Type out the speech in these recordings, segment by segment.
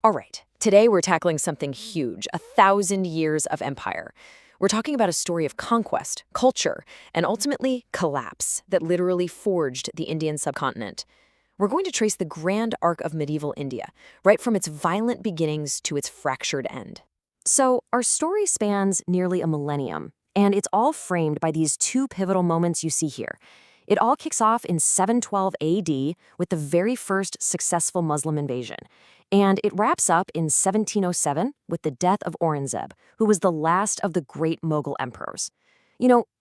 All right, today we're tackling something huge, 1,000 years of empire. We're talking about a story of conquest, culture, and ultimately collapse that literally forged the Indian subcontinent. We're going to trace the grand arc of medieval India, right from its violent beginnings to its fractured end. So, our story spans nearly a millennium, and it's all framed by these two pivotal moments you see here. It all kicks off in 712 AD with the very first successful Muslim invasion, and it wraps up in 1707 with the death of Aurangzeb, who was the last of the great Mughal emperors.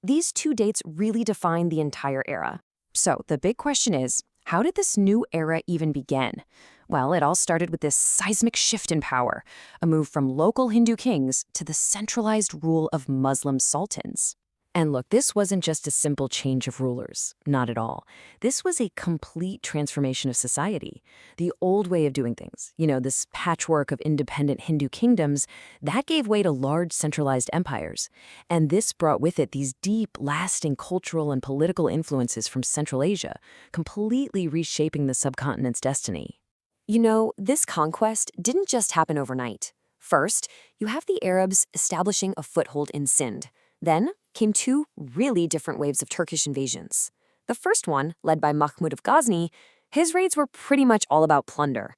These two dates really define the entire era. So, the big question is, how did this new era even begin? Well, it all started with this seismic shift in power, a move from local Hindu kings to the centralized rule of Muslim sultans. And look, this wasn't just a simple change of rulers. Not at all. This was a complete transformation of society. The old way of doing things, this patchwork of independent Hindu kingdoms, that gave way to large centralized empires. And this brought with it these deep, lasting cultural and political influences from Central Asia, completely reshaping the subcontinent's destiny. This conquest didn't just happen overnight. First, you have the Arabs establishing a foothold in Sindh. Then came two really different waves of Turkish invasions. The first one, led by Mahmud of Ghazni, his raids were pretty much all about plunder.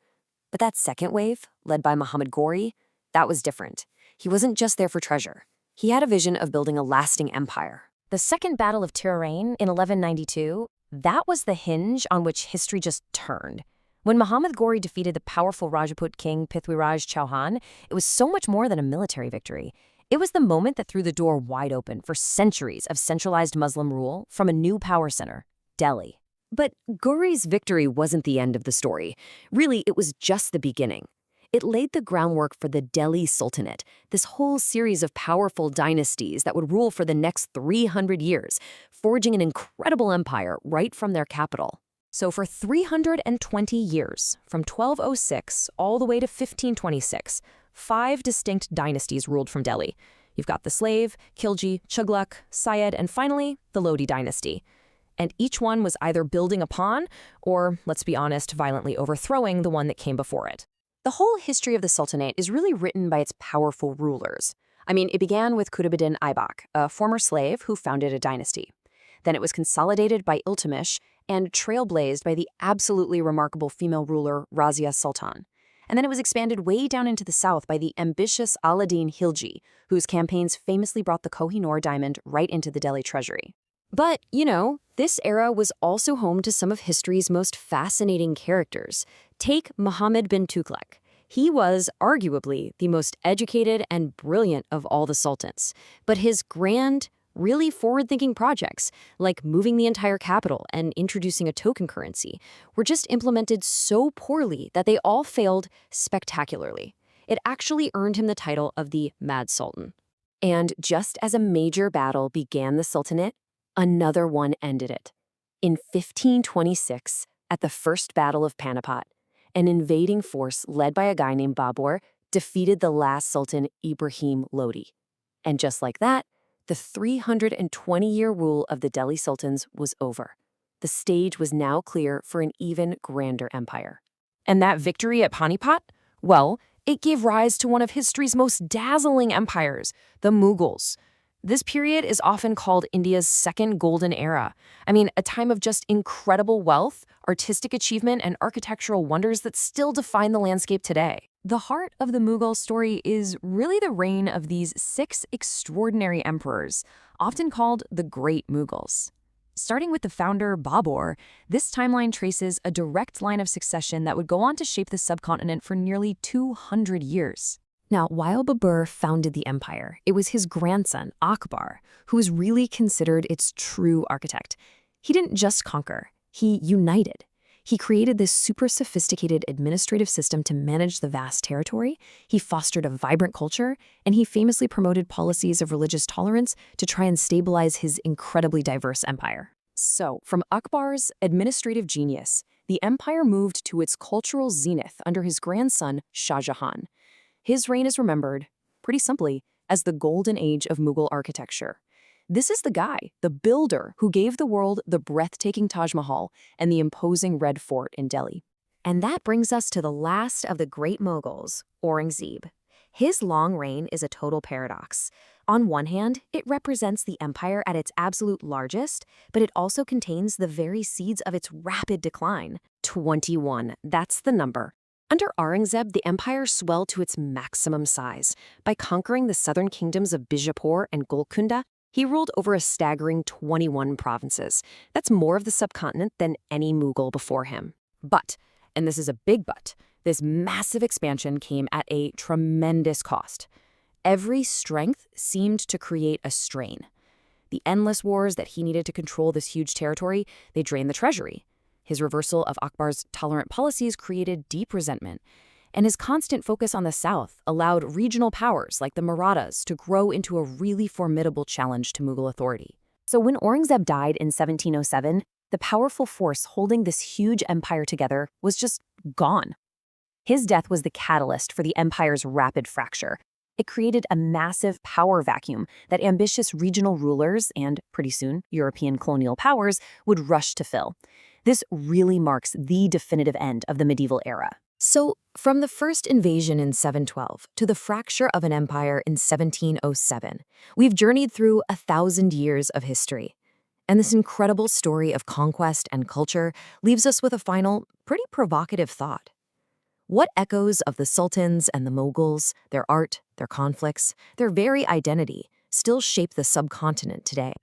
But that second wave, led by Muhammad Ghori, that was different. He wasn't just there for treasure. He had a vision of building a lasting empire. The Second Battle of Turin in 1192, that was the hinge on which history just turned. When Muhammad Ghori defeated the powerful Rajput king Prithviraj Chauhan, it was so much more than a military victory. It was the moment that threw the door wide open for centuries of centralized Muslim rule from a new power center, Delhi. But Ghori's victory wasn't the end of the story. Really, it was just the beginning. It laid the groundwork for the Delhi Sultanate, this whole series of powerful dynasties that would rule for the next 300 years, forging an incredible empire right from their capital. So for 320 years, from 1206 all the way to 1526, 5 distinct dynasties ruled from Delhi. You've got the Slave, Khilji, Tughlaq, Syed, and finally, the Lodi dynasty. And each one was either building upon, or, let's be honest, violently overthrowing the one that came before it. The whole history of the Sultanate is really written by its powerful rulers. It began with Qutbuddin Aibak, a former slave who founded a dynasty. Then it was consolidated by Iltutmish and trailblazed by the absolutely remarkable female ruler Razia Sultan. And then it was expanded way down into the south by the ambitious Alauddin Khilji, whose campaigns famously brought the Kohinoor diamond right into the Delhi treasury. But, this era was also home to some of history's most fascinating characters. Take Muhammad bin Tughlaq. He was arguably the most educated and brilliant of all the sultans, but his grand, really forward-thinking projects, like moving the entire capital and introducing a token currency, were just implemented so poorly that they all failed spectacularly. It actually earned him the title of the Mad Sultan. And just as a major battle began the Sultanate, another one ended it. In 1526, at the First Battle of Panipat, an invading force led by a guy named Babur defeated the last Sultan Ibrahim Lodi. And just like that, the 320-year rule of the Delhi Sultans was over. The stage was now clear for an even grander empire. And that victory at Panipat? Well, it gave rise to one of history's most dazzling empires, the Mughals. This period is often called India's second golden era. A time of just incredible wealth, artistic achievement, and architectural wonders that still define the landscape today. The heart of the Mughal story is really the reign of these 6 extraordinary emperors, often called the Great Mughals. Starting with the founder Babur, this timeline traces a direct line of succession that would go on to shape the subcontinent for nearly 200 years. Now, while Babur founded the empire, it was his grandson, Akbar, who was really considered its true architect. He didn't just conquer, he united. He created this super sophisticated administrative system to manage the vast territory, he fostered a vibrant culture, and he famously promoted policies of religious tolerance to try and stabilize his incredibly diverse empire. So, from Akbar's administrative genius, the empire moved to its cultural zenith under his grandson, Shah Jahan. His reign is remembered, pretty simply, as the golden age of Mughal architecture. This is the guy, the builder, who gave the world the breathtaking Taj Mahal and the imposing Red Fort in Delhi. And that brings us to the last of the great Mughals, Aurangzeb. His long reign is a total paradox. On one hand, it represents the empire at its absolute largest, but it also contains the very seeds of its rapid decline. 21, that's the number. Under Aurangzeb, the empire swelled to its maximum size. By conquering the southern kingdoms of Bijapur and Golconda, he ruled over a staggering 21 provinces. That's more of the subcontinent than any Mughal before him. But, and this is a big but, this massive expansion came at a tremendous cost. Every strength seemed to create a strain. The endless wars that he needed to control this huge territory, they drained the treasury. His reversal of Akbar's tolerant policies created deep resentment, and his constant focus on the south allowed regional powers like the Marathas to grow into a really formidable challenge to Mughal authority. So when Aurangzeb died in 1707, the powerful force holding this huge empire together was just gone. His death was the catalyst for the empire's rapid fracture. It created a massive power vacuum that ambitious regional rulers and, pretty soon, European colonial powers would rush to fill. This really marks the definitive end of the medieval era. So, from the first invasion in 712 to the fracture of an empire in 1707, we've journeyed through 1,000 years of history. And this incredible story of conquest and culture leaves us with a final, pretty provocative thought. What echoes of the sultans and the Mughals, their art, their conflicts, their very identity, still shape the subcontinent today?